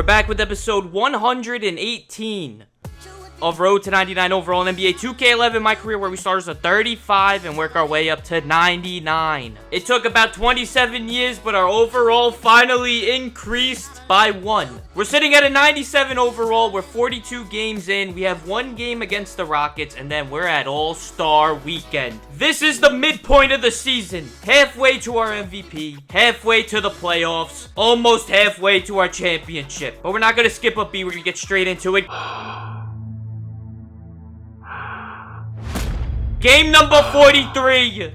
We're back with episode 118 of Road to 99 overall in NBA 2K11, my career, where we start as a 35 and work our way up to 99. It took about 27 years, but our overall finally increased by 1. We're sitting at a 97 overall. We're 42 games in. We have 1 game against the Rockets, and then we're at All-Star Weekend. This is the midpoint of the season. Halfway to our MVP, halfway to the playoffs, almost halfway to our championship. But we're not going to skip a beat. We're going to get straight into it. Game number 43.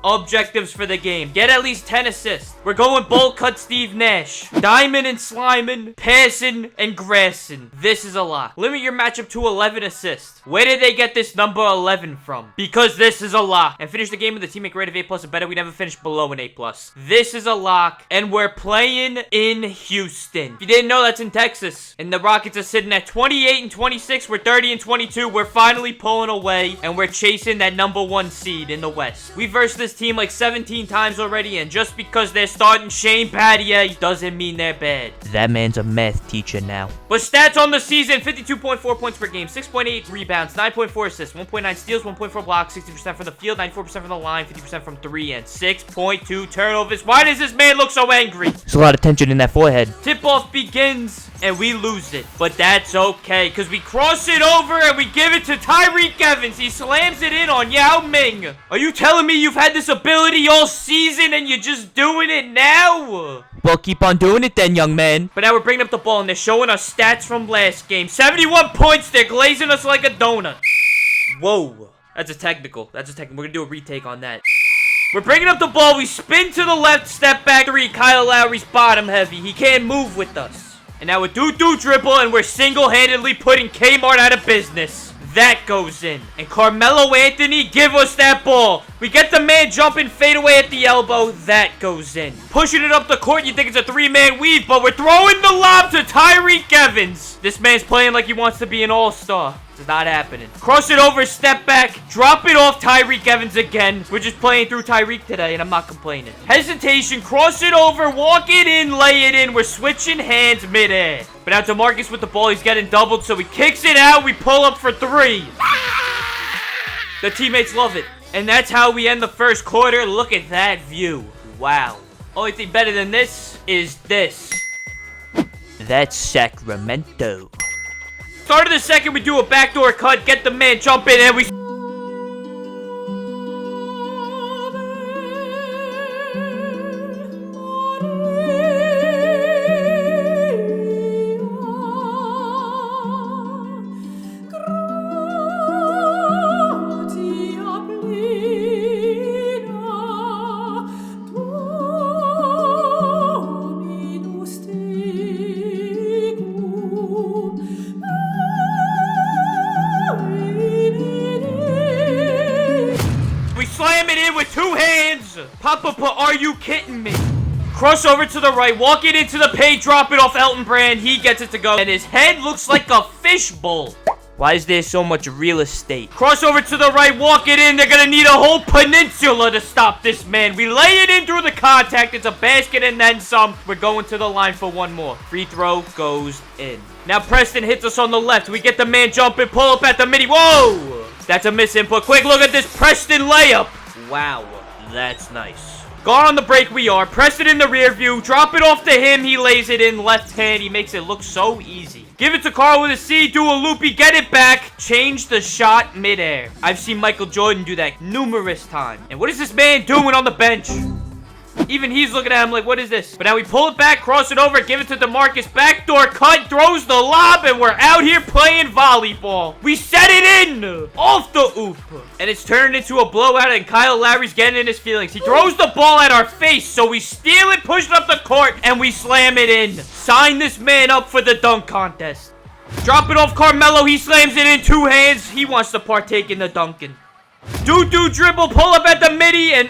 Objectives for the game. Get at least 10 assists. We're going bowl cut Steve Nash. Diamond and sliming. Passing and grassing. This is a lock. Limit your matchup to 11 assists. Where did they get this number 11 from? Because this is a lock. And finish the game with a teammate grade of A+ or better. We never finish below an A+. This is a lock. And we're playing in Houston. If you didn't know, that's in Texas. And the Rockets are sitting at 28 and 26. We're 30 and 22. We're finally pulling away. And we're chasing that number 1 seed in the West. We versed this team like 17 times already, and just because they're starting Shane Battier doesn't mean they're bad. That man's a math teacher now. But stats on the season: 52.4 points per game, 6.8 rebounds, 9.4 assists, 1.9 steals, 1.4 blocks, 60% from the field, 94% from the line, 50% from 3, and 6.2 turnovers. Why does this man look so angry? There's a lot of tension in that forehead. Tip-off begins, and we lose it. But that's okay, because we cross it over, and we give it to Tyreke Evans. He slams it in on Yao Ming. Are you telling me you've had this ability all season, and you're just doing it now? Well, keep on doing it then, young man. But now we're bringing up the ball, and they're showing us stats from last game. 71 points. They're glazing us like a donut. Whoa. That's a technical. That's a technical. We're going to do a retake on that. We're bringing up the ball. We spin to the left. Step back 3. Kyle Lowry's bottom heavy. He can't move with us. And now we do dribble, and we're single-handedly putting Kmart out of business. That goes in. And Carmelo Anthony, give us that ball. We get the man jumping, fade away at the elbow. That goes in. Pushing it up the court, you think it's a 3-man weave, but we're throwing the lob to Tyreke Evans. This man's playing like he wants to be an all-star. It's not happening. Cross it over, step back, drop it off Tyreke Evans again. We're just playing through Tyreke today, and I'm not complaining. Hesitation, cross it over, walk it in, lay it in. We're switching hands midair. But now DeMarcus with the ball, he's getting doubled, so he kicks it out. We pull up for 3. The teammates love it. And that's how we end the first quarter. Look at that view. Wow. Only thing better than this is this. That's Sacramento. Start of the second, we do a backdoor cut, get the man jumping, and we... Slam it in with 2 hands. Papa, are you kidding me? Cross over to the right, walk it into the paint, drop it off Elton Brand. He gets it to go, and his head looks like a fishbowl. Why is there so much real estate? Cross over to the right, walk it in. They're gonna need a whole peninsula to stop this man. We lay it in through the contact. It's a basket and then some. We're going to the line for 1 more. Free throw goes in. Now Preston hits us on the left. We get the man jumping, pull up at the midi. Whoa! That's a misinput. Quick look at this Preston layup. Wow, that's nice. Gone on the break we are. Press it in the rear view. Drop it off to him. He lays it in left hand. He makes it look so easy. Give it to Carl with a C. Do a loopy. Get it back. Change the shot midair. I've seen Michael Jordan do that numerous times. And what is this man doing on the bench? Even he's looking at him like, what is this? But now we pull it back, cross it over, give it to DeMarcus. Backdoor cut, throws the lob, and we're out here playing volleyball. We set it in off the oop. And it's turned into a blowout, and Kyle Lowry's getting in his feelings. He throws the ball at our face, so we steal it, push it up the court, and we slam it in. Sign this man up for the dunk contest. Drop it off Carmelo. He slams it in 2 hands. He wants to partake in the dunking. Do dribble, pull up at the midi, and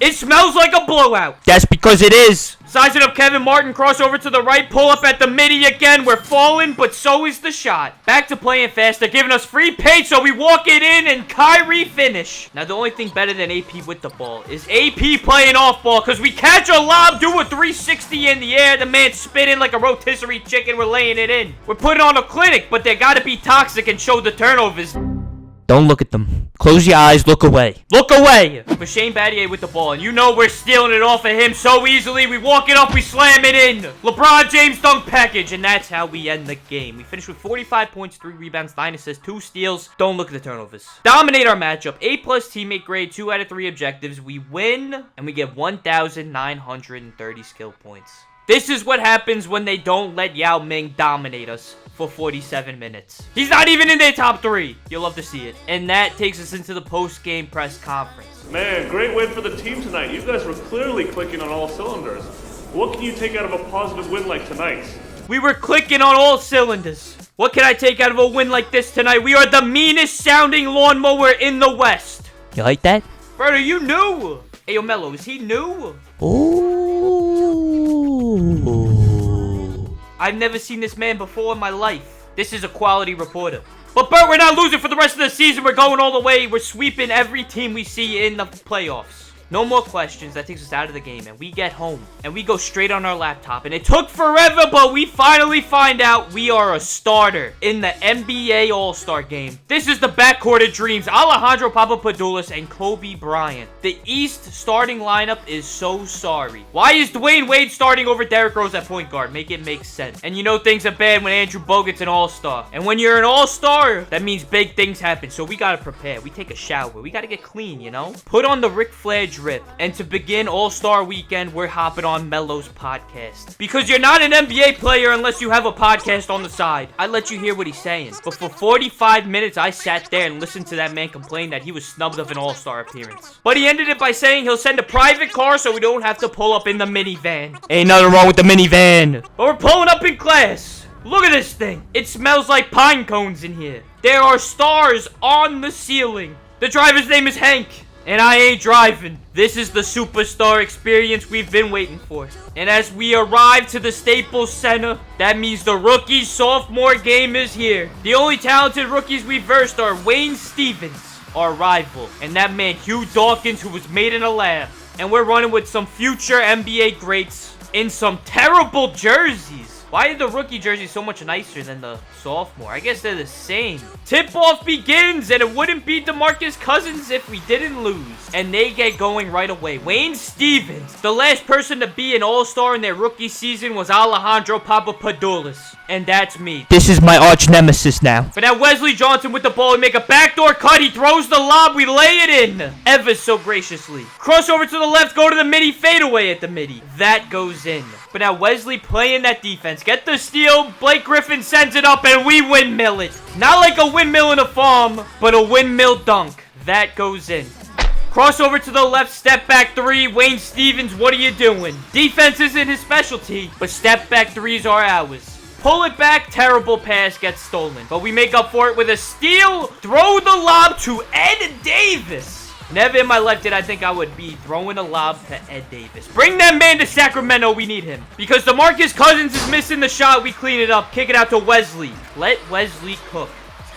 it smells like a blowout. That's because it is. Sizing up Kevin Martin, crossover to the right, pull up at the midi again. We're falling, but so is the shot. Back to playing fast. They're giving us free paint, so we walk it in, and Kyrie finish. Now, the only thing better than AP with the ball is AP playing off ball, because we catch a lob, do a 360 in the air. The man spinning like a rotisserie chicken. We're laying it in. We're putting on a clinic, but they got to be toxic and show the turnovers. Don't look at them. Close your eyes, look away. Look away! But Shane Battier with the ball, and you know we're stealing it off of him so easily. We walk it up, we slam it in. LeBron James dunk package, and that's how we end the game. We finish with 45 points, 3 rebounds, 9 assists, 2 steals. Don't look at the turnovers. Dominate our matchup. A+ teammate grade, 2 out of 3 objectives. We win, and we get 1,930 skill points. This is what happens when they don't let Yao Ming dominate us for 47 minutes. He's not even in their top 3. You'll love to see it. And that takes us into the post-game press conference. Man, great win for the team tonight. You guys were clearly clicking on all cylinders. What can you take out of a positive win like tonight? We were clicking on all cylinders. What can I take out of a win like this tonight? We are the meanest sounding lawnmower in the West. You like that? Brother, you new. Hey, yo, Mello, is he new? Ooh. I've never seen this man before in my life. This is a quality reporter. But Bert, we're not losing for the rest of the season. We're going all the way. We're sweeping every team we see in the playoffs. No more questions. That takes us out of the game. And we get home. And we go straight on our laptop. And it took forever, but we finally find out we are a starter in the NBA All-Star Game. This is the backcourt of dreams. Alejandro Papadopoulos and Kobe Bryant. The East starting lineup is so sorry. Why is Dwayne Wade starting over Derrick Rose at point guard? Make it make sense. And you know things are bad when Andrew Bogut's an All-Star. And when you're an All-Star, that means big things happen. So we gotta prepare. We take a shower. We gotta get clean, you know? Put on the Ric Flair drip. And to begin All-Star Weekend, we're hopping on Melo's podcast. Because you're not an NBA player unless you have a podcast on the side. I let you hear what he's saying. But for 45 minutes, I sat there and listened to that man complain that he was snubbed of an All-Star appearance. But he ended it by saying he'll send a private car so we don't have to pull up in the minivan. Ain't nothing wrong with the minivan. But we're pulling up in class. Look at this thing. It smells like pine cones in here. There are stars on the ceiling. The driver's name is Hank. And I ain't driving. This is the superstar experience we've been waiting for. And as we arrive to the Staples Center, that means the rookie-sophomore game is here. The only talented rookies we versed are Wayne Stevens, our rival, and that man Hugh Dawkins, who was made in a lab. And we're running with some future NBA greats in some terrible jerseys. Why are the rookie jerseys so much nicer than the sophomore? I guess they're the same. Tip-off begins, and it wouldn't be DeMarcus Cousins if we didn't lose. And they get going right away. Wayne Stevens, the last person to be an all-star in their rookie season was Alejandro Papadopoulos. And that's me. This is my arch nemesis now. But now Wesley Johnson with the ball. We make a backdoor cut. He throws the lob. We lay it in. Ever so graciously. Crossover to the left. Go to the midi. Fade away at the midi. That goes in. But now Wesley playing that defense. Get the steal. Blake Griffin sends it up and we windmill it. Not like a windmill in a farm, but a windmill dunk. That goes in. Crossover to the left, step back 3. Wayne Stevens, what are you doing? Defense isn't his specialty, but step back 3s are ours. Pull it back, terrible pass gets stolen. But we make up for it with a steal. Throw the lob to Ed Davis. Never in my life did I think I would be throwing a lob to Ed Davis. Bring that man to Sacramento, we need him. Because DeMarcus Cousins is missing the shot, we clean it up. Kick it out to Wesley. Let Wesley cook.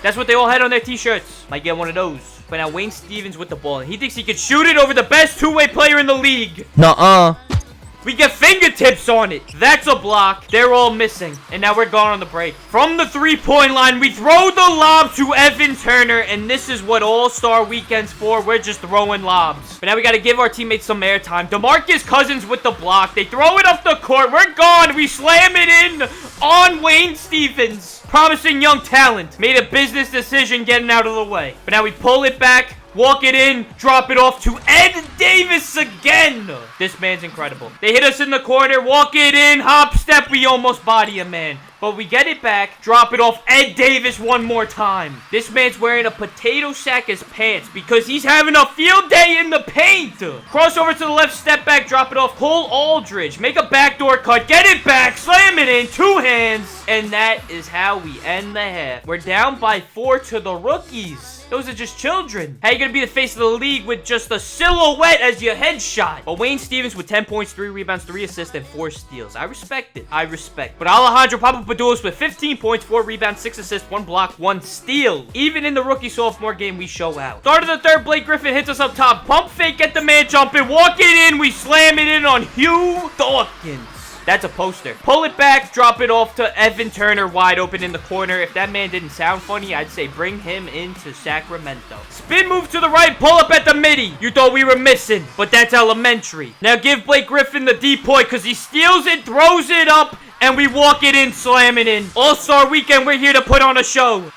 That's what they all had on their t-shirts. Might get one of those. But now Wayne Stevens with the ball. And he thinks he could shoot it over the best two-way player in the league. Nuh-uh. We get fingertips on it. That's a block. They're all missing. And now we're gone on the break. From the three-point line, we throw the lob to Evan Turner. And this is what All-Star Weekend's for. We're just throwing lobs. But now we got to give our teammates some airtime. DeMarcus Cousins with the block. They throw it up the court. We're gone. We slam it in on Wayne Stevens. Promising young talent. Made a business decision getting out of the way. But now we pull it back. Walk it in, drop it off to Ed Davis again. This man's incredible. They hit us in the corner, walk it in, hop, step, we almost body a man. But we get it back, drop it off Ed Davis one more time. This man's wearing a potato sack as pants because he's having a field day in the paint. Crossover to the left, step back, drop it off. Cole Aldridge, make a backdoor cut, get it back, slam it in, 2 hands. And that is how we end the half. We're down by 4 to the rookies. Those are just children. How you gonna be the face of the league with just a silhouette as your headshot? But Wayne Stevens with 10 points, 3 rebounds, 3 assists, and 4 steals. I respect it. I respect. But Alejandro Papapadoulis with 15 points, 4 rebounds, 6 assists, 1 block, 1 steal. Even in the rookie-sophomore game, we show out. Start of the third, Blake Griffin hits us up top. Pump fake, get the man jumping, walk it in. We slam it in on Hugh Dawkins. That's a poster. Pull it back, drop it off to Evan Turner wide open in the corner. If that man didn't sound funny, I'd say bring him into Sacramento. Spin move to the right, pull up at the midi. You thought we were missing, but that's elementary. Now give Blake Griffin the depoy because he steals it, throws it up, and we walk it in, slam it in. All-Star Weekend, we're here to put on a show.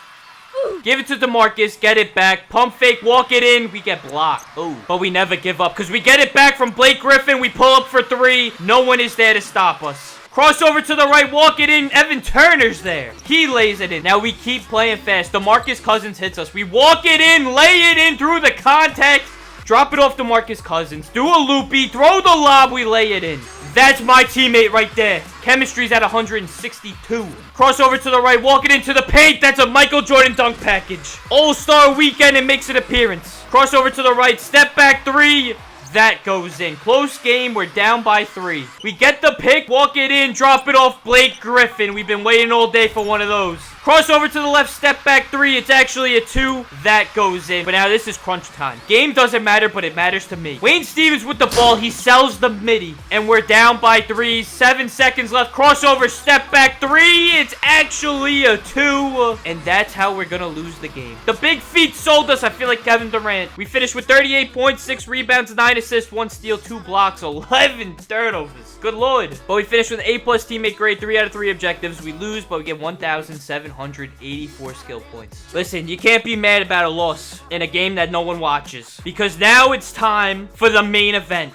Give it to DeMarcus, get it back, pump fake, walk it in, we get blocked. Ooh. But we never give up, because we get it back from Blake Griffin, we pull up for 3, no one is there to stop us. Crossover to the right, walk it in, Evan Turner's there. He lays it in. Now we keep playing fast. DeMarcus Cousins hits us. We walk it in, lay it in through the contact, drop it off DeMarcus Cousins, do a loopy, throw the lob, we lay it in. That's my teammate right there. Chemistry's at 162. Crossover to the right, walk it into the paint. That's a Michael Jordan dunk package. All-Star Weekend, it makes an appearance. Crossover to the right, step back 3. That goes in. Close game, we're down by 3. We get the pick, walk it in, drop it off Blake Griffin. We've been waiting all day for one of those. Crossover to the left, step back 3. It's actually a 2. That goes in. But now this is crunch time. Game doesn't matter, but it matters to me. Wayne Stevens with the ball. He sells the midi. And we're down by 3. 7 seconds left. Crossover, step back 3. It's actually a 2. And that's how we're going to lose the game. The big feet sold us. I feel like Kevin Durant. We finished with 38 points, 6 rebounds, 9 assists, 1 steal, 2 blocks, 11 turnovers. Good lord. But we finished with A+ teammate grade, 3 out of 3 objectives. We lose, but we get 1,784 skill points. Listen, you can't be mad about a loss in a game that no one watches. Because now it's time for the main event.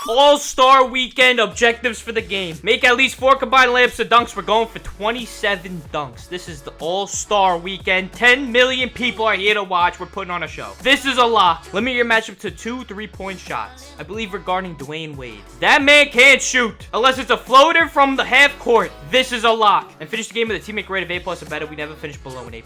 All-Star Weekend objectives for the game. Make at least 4 combined layups to dunks. We're going for 27 dunks. This is the All-Star Weekend. 10 million people are here to watch. We're putting on a show. This is a lock. Limit your matchup to 2 3-point shots. I believe regarding Dwayne Wade. That man can't shoot unless it's a floater from the half court. This is a lock. And finish the game with a teammate grade of A+ or better. We never finish below an A+.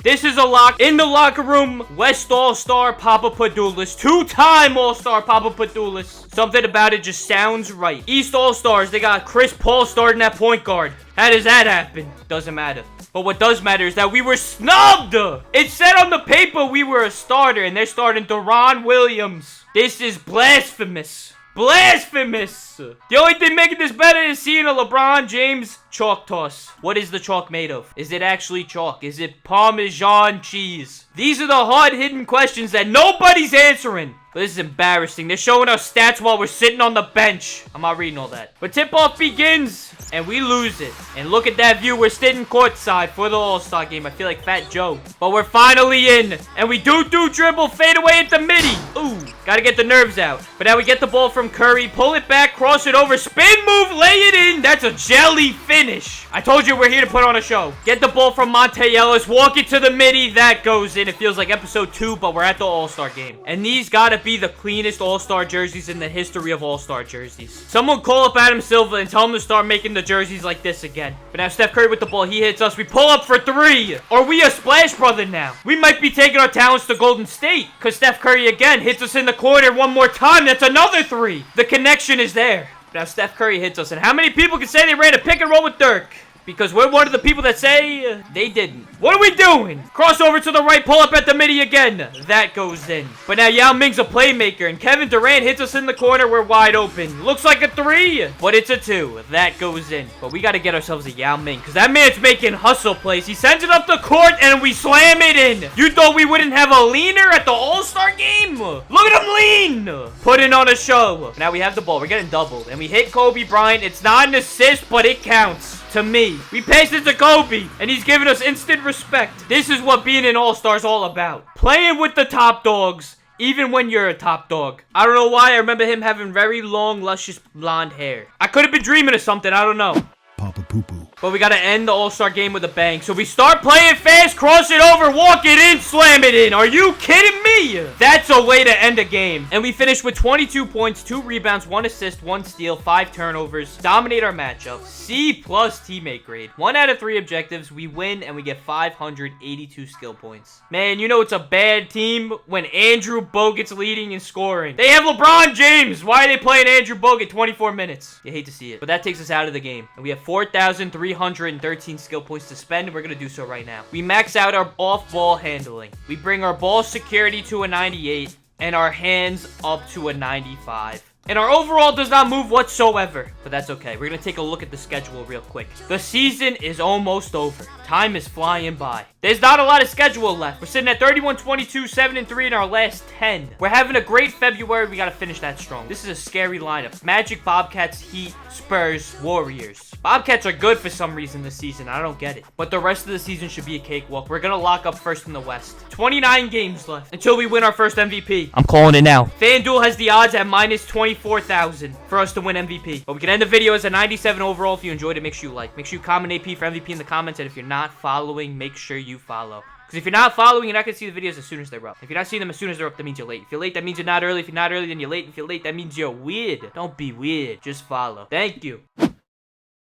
This is a lock. In the locker room, West All-Star Papapadoulis. 2-time All-Star Papapadoulis. Something about it just sounds right. East All-Stars, they got Chris Paul starting at point guard. How does that happen? Doesn't matter. But what does matter is that we were snubbed. It said on the paper we were a starter, and they're starting Deron Williams. This is blasphemous. Blasphemous! The only thing making this better is seeing a LeBron James chalk toss. What is the chalk made of? Is it actually chalk? Is it Parmesan cheese? These are the hard-hidden questions that nobody's answering. But this is embarrassing. They're showing us stats while we're sitting on the bench. I'm not reading all that. But tip-off begins, and we lose it. And look at that view. We're sitting courtside for the All-Star game. I feel like Fat Joe. But we're finally in. And we do dribble, fade away at the midi. Ooh, gotta get the nerves out. But now we get the ball from Curry. Pull it back, cross it over, spin move, lay it in. That's a jelly finish. I told you we're here to put on a show. Get the ball from Monte Ellis. Walk it to the midi. That goes in. It feels like episode 2, but we're at the All-Star game. And these gotta be the cleanest All-Star jerseys in the history of All-Star jerseys. Someone call up Adam Silver and tell him to start making the jerseys like this again. But now Steph Curry with the ball. He hits us. We pull up for 3. Are we a splash brother now? We might be taking our talents to Golden State. Because Steph Curry again hits us in the corner one more time. That's another 3. The connection is there. Now Steph Curry hits us. And how many people can say they ran a pick and roll with Dirk? Because we're one of the people that say they didn't. What are we doing? Crossover to the right, pull up at the midi again. That goes in. But now Yao Ming's a playmaker, and Kevin Durant hits us in the corner. We're wide open. Looks like a 3, but it's a 2. That goes in. But we got to get ourselves a Yao Ming, because that man's making hustle plays. He sends it up the court, and we slam it in. You thought we wouldn't have a leaner at the All-Star game? Look at him lean. Putting on a show. Now we have the ball. We're getting doubled, and we hit Kobe Bryant. It's not an assist, but it counts. To me. We passed it to Kobe, and he's giving us instant respect. This is what being an All-Star is all about. Playing with the top dogs, even when you're a top dog. I don't know why, I remember him having very long, luscious blonde hair. I could have been dreaming of something, I don't know. Papa Poo Poo. But we got to end the All-Star game with a bang. So we start playing fast, cross it over, walk it in, slam it in. Are you kidding me? That's a way to end a game. And we finished with 22 points, 2 rebounds, 1 assist, 1 steal, 5 turnovers. Dominate our matchup. C+ teammate grade. 1 out of 3 objectives. We win and we get 582 skill points. Man, you know it's a bad team when Andrew Bogut's leading in scoring. They have LeBron James. Why are they playing Andrew Bogut 24 minutes? You hate to see it. But that takes us out of the game. And we have 4,313 skill points to spend, and we're going to do so right now. We max out our off-ball handling. We bring our ball security to a 98 and our hands up to a 95. And our overall does not move whatsoever, but that's okay. We're going to take a look at the schedule real quick. The season is almost over. Time is flying by. There's not a lot of schedule left. We're sitting at 31-22, 7-3 in our last 10. We're having a great February. We got to finish that strong. This is a scary lineup. Magic, Bobcats, Heat, Spurs, Warriors. Bobcats are good for some reason this season. I don't get it. But the rest of the season should be a cakewalk. We're going to lock up first in the West. 29 games left until we win our first MVP. I'm calling it now. FanDuel has the odds at minus 24,000 for us to win MVP. But we can end the video as a 97 overall. If you enjoyed it, make sure you like. Make sure you comment AP for MVP in the comments. And if you're not following, make sure you follow. Because if you're not following, you're not going to see the videos as soon as they're up. If you're not seeing them as soon as they're up, that means you're late. If you're late, that means you're not early. If you're not early, then you're late. If you're late, that means you're weird. Don't be weird. Just follow. Thank you.